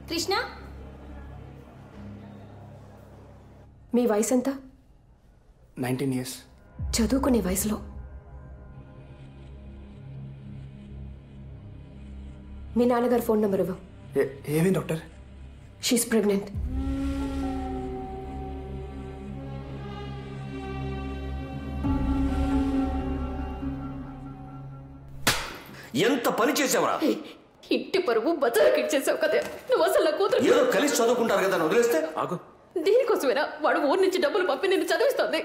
కృష్ణ మీ వయసు ఎంత? 19 years. చదువుకునే వయసులో మీ నాన్నగారు ఫోన్ నెంబర్ ఇవ్వు. ఏమేం డాక్టర్? She's pregnant. ఎంత పని చేసావరా? ఇంటి పరువు బజార్కి ఇచ్చేసావు కదా. నువ్వు అసలు కూతురు ఏదో కలిసి చదువుకుంటారు కదా వదిలేస్తే ఆగు. దీనికోసమేనా వాడు ఊరి నుంచి డబ్బులు పంపి నిన్ను చదివిస్తుంది?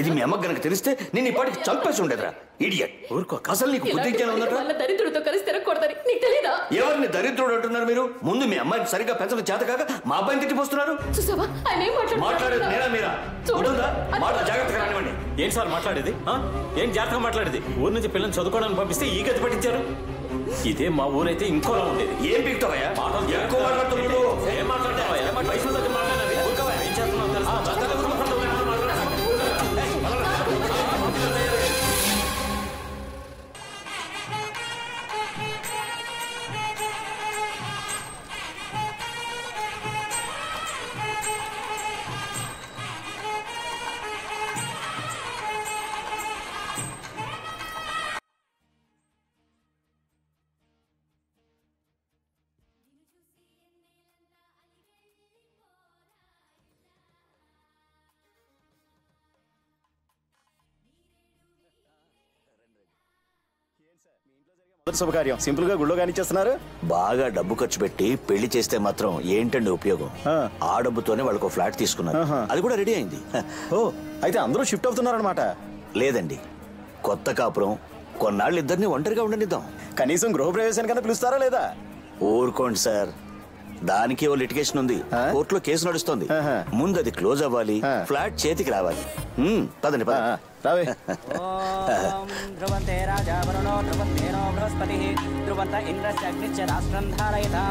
ఇది మీ అమ్మకి గనక తెలిస్తే నేను ఈ పాటికి చంపేసి ఉండేదిరా. ఇడియట్. ఊరుకో. అసలు నీకు బుద్ధి జ్ఞానం ఉందట? దరిద్రుడితో కలిసి తిరగకూడదని నీకు తెలీదా? ఎవరిని దరిద్రుడు అంటున్నారు మీరు? ముందు మీ అమ్మాయిని సరిగ్గా పెంచడం చేత కాక మా అబ్బాయిని తిట్టిపోస్తున్నారు. చూసావా ఆయన ఏం మాట్లాడేది నేనా మీరా? ఉంటుందా? మాట జాగ్రత్తగా రానివ్వండి. ఏం సార్ మాట్లాడేది? ఏం జాగ్రత్తగా మాట్లాడేది? ఊరు నుంచి పిల్లల్ని చదువుకోవడానికి పంపిస్తే ఈ గతి పట్టించారు. ఇదే మా ఊరైతే ఇంకోలా ఉండేది. ఏం పీకుతావయ్యా? ఎక్కువ మాట్లాడుతున్నాడు. ఏం మాట్లాడతావయ్యా? వయసు దగ్గర మాట్లాడాలి. ఏం చేస్తున్నావు తెలుసా? శుభకార్యం సింపుల్ గా గుళ్ళో కానిచ్చేస్తున్నారు. బాగా డబ్బు ఖర్చు పెట్టి పెళ్లి చేస్తే మాత్రం ఏంటండి ఉపయోగం? ఆ డబ్బుతోనే వాళ్ళకు ఫ్లాట్ తీసుకున్నారు. అది కూడా రెడీ అయింది. ఓ అయితే అందరూ షిఫ్ట్ అవుతున్నారనమాట. లేదండి, కొత్త కాపురం కొన్నాళ్ళు ఇద్దరిని ఒంటరిగా ఉండనిద్దాం. కనీసం గృహప్రవేశానికన్నా పిలుస్తారా లేదా? ఊరుకోండి సార్, దానికి ఓ లిటిగేషన్ ఉంది. కోర్టులో కేసు నడుస్తుంది. ముందు అది క్లోజ్ అవ్వాలి, ఫ్లాట్ చేతికి రావాలి. పదండి రావే. ధ్రువంతే రాజా వరుణో ధ్రువంతేనో బృహస్పతిః ధ్రువంత ఇంద్రస్య అగ్నిశ్చ రాష్ట్రం ధారయతాం.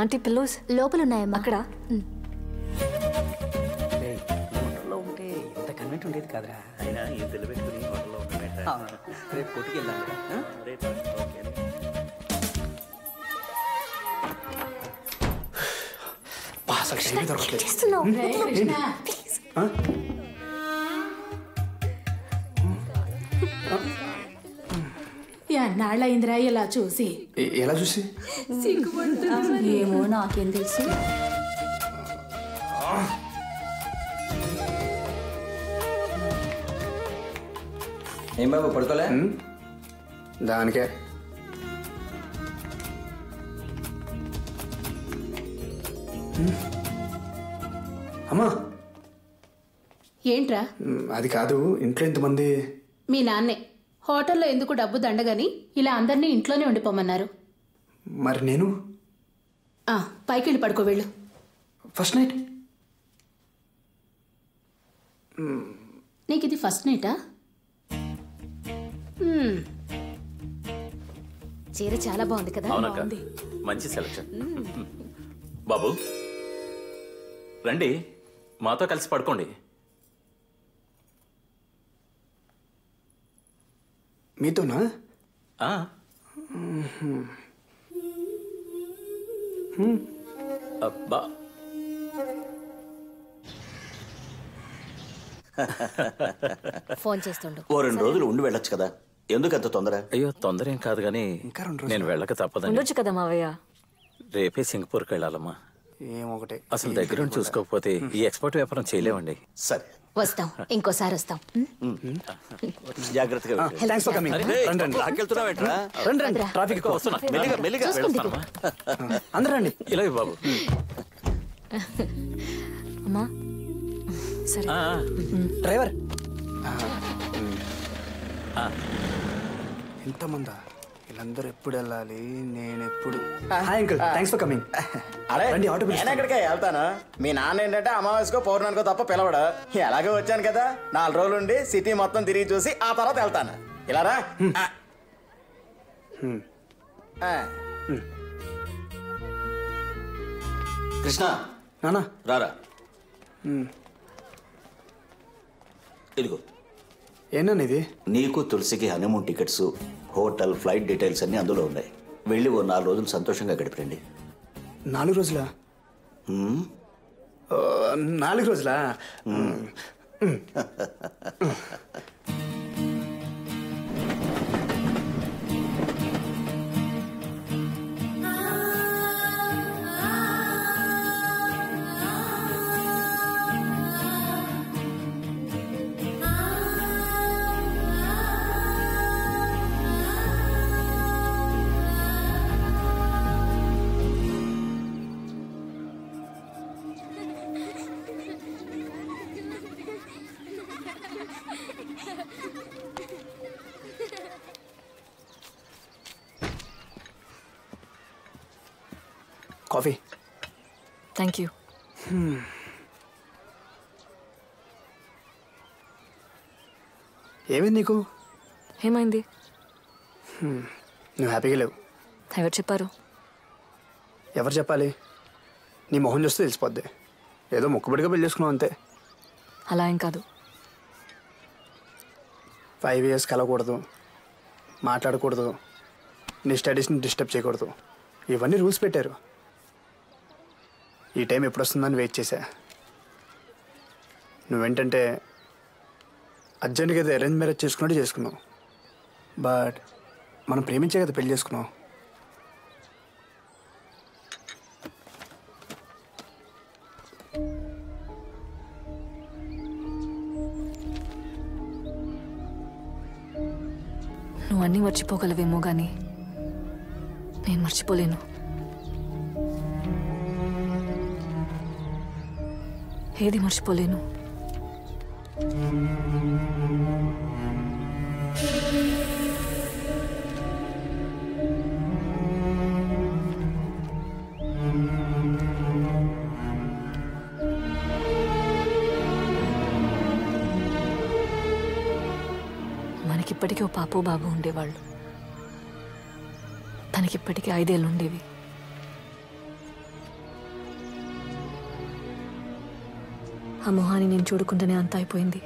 ఆంటీ పిల్లోస్ లోపల ఉన్నాయమ్మా. అక్కడ ఉంటే ఎంత కన్వెంట్ ఉండేది కాదురా. రేపు కొట్టుకు వెళ్దాం. ఎన్నాళ్ళయిందిరా ఇలా చూసి? ఎలా చూసి? ఏమో నాకేం తెలుసు. ఏం బాబు పడుకోలే? దానికే అమ్మా. ఏంట్రా? అది కాదు, ఇంట్లో ఎంతమంది? మీ నాన్నే హోటల్లో ఎందుకు డబ్బు దండగని ఇలా అందరినీ ఇంట్లోనే ఉండిపోమన్నారు. మరి నేను పైకి వెళ్ళి పడుకో వెళ్ళు. ఫస్ట్ నైట్ నీకు ఇది ఫస్ట్ నైటా? చీర చాలా బాగుంది కదా. మంచి సెలక్షన్. బాబు రండి, మాతో కలిసి పడుకోండి. మీతోనా? అబ్బా ఫోన్ చేస్తుండు. ఓ 2 రోజులు ఉండి వెళ్ళొచ్చు కదా, ఎందుకు అంత తొందర? అయ్యో తొందర ఏం కాదు కానీ నేను వెళ్ళక తప్పదండి. ఉండొచ్చు కదా మావయ్య. రేపే సింగపూర్కి వెళ్ళాలమ్మా. ఏమొకటే అసలు దగ్గరుండి చూసుకోకపోతే ఈ ఎక్స్పోర్ట్ వ్యాపారం చేయలేమండి. సరే వస్తాం, ఇంకోసారి వస్తాం. జాగ్రత్తగా ట్రాఫిక్ వస్తున్నా. అందరండి ఇలా బాబు. అమ్మా సరే. డ్రైవర్ ఎంతమందా? వీళ్ళందరూ ఎప్పుడు వెళ్ళాలి, నేను ఎప్పుడు? Hi uncle, thanks for coming. అరే రండి, ఆటో నేను పిలుస్తాను. ఎక్కడికే వెళ్తాను. మీ నాన్న ఏంటంటే అమావాస్యకో పౌర్ణానికో తప్ప పిలవడు. ఎలాగో వచ్చాను కదా, 4 రోజులు ఉండి సిటీ మొత్తం తిరిగి చూసి ఆ తర్వాత వెళ్తాను. ఇలారా? కృష్ణ నానా రారా. ఇదిగో ఏనా ఇది? నీకు తులసికి honeymoon tickets, hotel, flight details అన్ని అందులో ఉన్నాయి. వెళ్ళి ఓ 4 రోజులు సంతోషంగా గడిపండి. 4 రోజులా? 4 రోజులా? కాఫీ. Thank you. ఏమైంది నీకు? ఏమైంది? నువ్వు హ్యాపీగా లేవు. ఎవరు చెప్పారు? ఎవరు చెప్పాలి? నీ మొహం చూస్తే తెలిసిపోద్ది. ఏదో మొక్కుబడిగా పెళ్లి చేసుకున్నావు అంతే. అలా ఏం కాదు. 5 years కలవకూడదు, మాట్లాడకూడదు, నీ స్టడీస్ని డిస్టర్బ్ చేయకూడదు, ఇవన్నీ రూల్స్ పెట్టారు. ఈ టైం ఎప్పుడు వస్తుందని వెయిట్ చేశా. నువ్వేంటంటే అర్జెంట్గా ఏదో అరేంజ్ మ్యారేజ్ చేసుకున్నట్టు చేసుకున్నావు. బట్ మనం ప్రేమించే కదా పెళ్లి చేసుకున్నావు. నువ్వు అన్నీ మర్చిపోగలవేమో కానీ నేను మర్చిపోలేను. ఏది మర్చిపోలేను. మనకిప్పటికీ ఓ పాపో బాబు ఉండేవాళ్ళు. తనకిప్పటికీ 5 ఏళ్ళు ఉండేవి. ఆ మొహాన్ని నేను చూడకుండానే అంతా అయిపోయింది.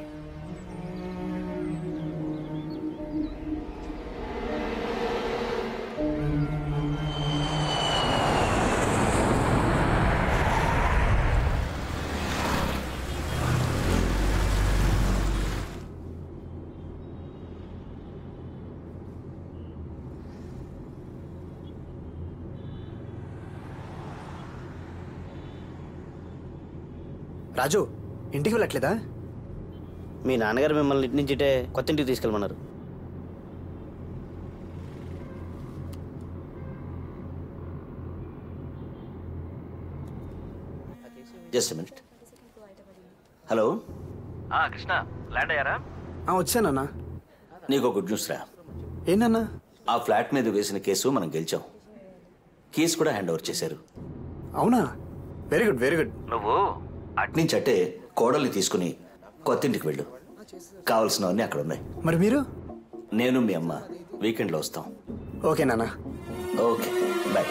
రాజు, ఇంటికి వెళ్ళట్లేదా? మీ నాన్నగారు మిమ్మల్ని ఇంటి నుంచి కొత్త ఇంటికి తీసుకెళ్ళమన్నారు. Just minute. Hello Krishna, land అయ్యారా? వచ్చానన్నా. నీకు గుడ్ న్యూస్ రా. ఏంటన్నా? ఆ ఫ్లాట్ మీద వేసిన కేసు మనం గెలిచాం. కేసు కూడా హ్యాండ్ ఓవర్ చేశారు. అవునా? Very good, very good. నువ్వు అట్నుంచి అట్టే కోడల్ని తీసుకుని కొత్త ఇంటికి వెళ్ళు. కావాల్సినవన్నీ అక్కడ ఉన్నాయి. మరి మీరు? నేను మీ అమ్మ వీకెండ్లో వస్తాం. ఓకే నాన్న. Okay, bye.